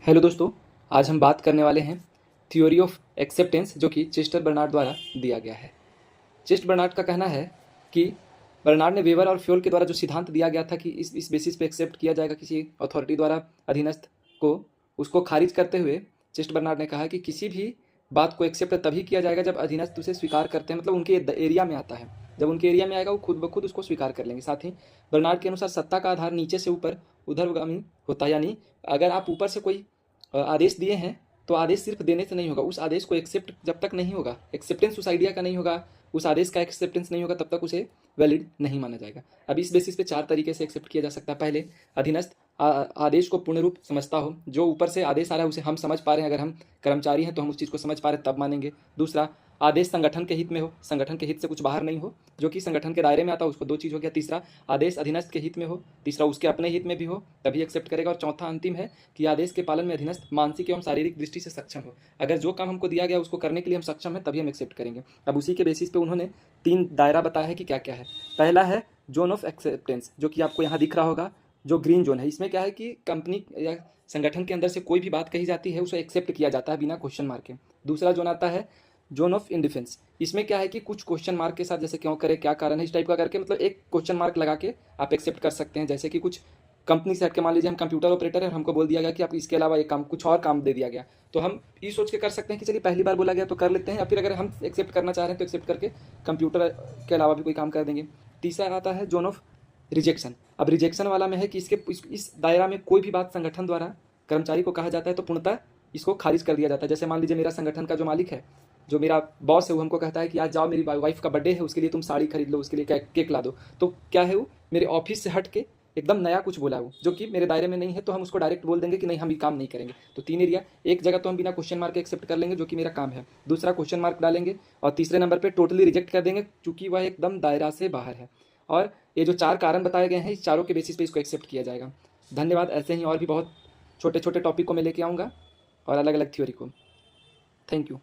Hello दोस्तों, आज हम बात करने वाले हैं थ्योरी ऑफ एक्सेप्टेंस, जो कि चेस्टर बर्नार्ड द्वारा दिया गया है। चेस्टर बर्नार्ड का कहना है कि बर्नार्ड ने वेबर और फ्योल के द्वारा जो सिद्धांत दिया गया था कि इस बेसिस पे एक्सेप्ट किया जाएगा किसी अथॉरिटी द्वारा अधीनस्थ को, उसको खारिज करते हुए चेस्टर बर्नार्ड ने कहा कि किसी भी बात को एक्सेप्ट तभी किया जाएगा जब अधीनस्थ उसे स्वीकार करते हैं, मतलब उनके एरिया में आता है। जब उनके एरिया में आएगा वो खुद ब खुद उसको स्वीकार कर लेंगे। साथ ही बर्नार्ड के अनुसार सत्ता का आधार नीचे से ऊपर उधरगामी होता है, यानी अगर आप ऊपर से कोई आदेश दिए हैं तो आदेश सिर्फ देने से नहीं होगा, उस आदेश को एक्सेप्ट जब तक नहीं होगा, एक्सेप्टेंस उस आइडिया का नहीं होगा, उस आदेश का एक्सेप्टेंस नहीं होगा, तब तक उसे वैलिड नहीं माना जाएगा। अब इस बेसिस पे 4 तरीके से एक्सेप्ट किया जा सकता है। पहले, अधीनस्थ आदेश को पूर्ण रूप समझता हो, जो ऊपर से आदेश आ रहा है उसे हम समझ पा रहे हैं, अगर हम कर्मचारी हैं तो हम उस चीज़ को समझ पा रहे हैं तब मानेंगे। दूसरा, आदेश संगठन के हित में हो, संगठन के हित से कुछ बाहर नहीं हो, जो कि संगठन के दायरे में आता है, उसको 2 चीज़ हो गया। तीसरा, आदेश अधीनस्थ के हित में हो, तीसरा उसके अपने हित में भी हो, तभी एक्सेप्ट करेगा। और चौथा अंतिम है कि आदेश के पालन में अधीनस्थ मानसिक एवं शारीरिक दृष्टि से सक्षम हो। अगर जो काम हमको दिया गया उसको करने के लिए हम सक्षम हैं तभी हम एक्सेप्ट करेंगे। अब उसी के बेसिस पे उन्होंने 3 दायरा बताया है कि क्या क्या है। पहला है जोन ऑफ एक्सेप्टेंस, जो कि आपको यहाँ दिख रहा होगा, जो ग्रीन जोन है। इसमें क्या है कि कंपनी या संगठन के अंदर से कोई भी बात कही जाती है उसे एक्सेप्ट किया जाता है बिना क्वेश्चन मार्क के। दूसरा जोन आता है जोन ऑफ इंडिफेंस। इसमें क्या है कि कुछ क्वेश्चन मार्क के साथ, जैसे क्यों करे, क्या कारण है, इस टाइप का करके, मतलब एक क्वेश्चन मार्क लगा के आप एक्सेप्ट कर सकते हैं। जैसे कि कुछ कंपनी से हट के, मान लीजिए हम कंप्यूटर ऑपरेटर है और हमको बोल दिया गया कि आप इसके अलावा एक काम, कुछ और काम दे दिया गया, तो हम ये सोच के कर सकते हैं कि चलिए पहली बार बोला गया तो कर लेते हैं, या फिर अगर हम एक्सेप्ट करना चाह रहे हैं तो एक्सेप्ट करके कंप्यूटर के अलावा भी कोई काम कर देंगे। तीसरा आता है जोन ऑफ रिजेक्शन। अब रिजेक्शन वाला में है कि इस दायरा में कोई भी बात संगठन द्वारा कर्मचारी को कहा जाता है तो पूर्णतः इसको खारिज कर दिया जाता है। जैसे मान लीजिए मेरा संगठन का जो मालिक है, जो मेरा बॉस है, वो हमको कहता है कि आज जाओ मेरी वाइफ का बर्थडे है, उसके लिए तुम साड़ी खरीद लो, उसके लिए केक ला दो, तो क्या है, वो मेरे ऑफिस से हट के एकदम नया कुछ बोला है वो, जो कि मेरे दायरे में नहीं है, तो हम उसको डायरेक्ट बोल देंगे कि नहीं, हम ये काम नहीं करेंगे। तो 3 एरिया, एक जगह तो हम बिना क्वेश्चन मार्क के एक्सेप्ट कर लेंगे जो कि मेरा काम है, दूसरा क्वेश्चन मार्क डालेंगे, और तीसरे नंबर पर टोटली रिजेक्ट कर देंगे चूंकि वह एकदम दायरा से बाहर है। और ये जो 4 कारण बताए गए हैं, इस चारों के बेसिस पे इसको एक्सेप्ट किया जाएगा। धन्यवाद। ऐसे ही और भी बहुत छोटे छोटे टॉपिक को मैं लेके आऊँगा और अलग अलग थ्योरी को। Thank you.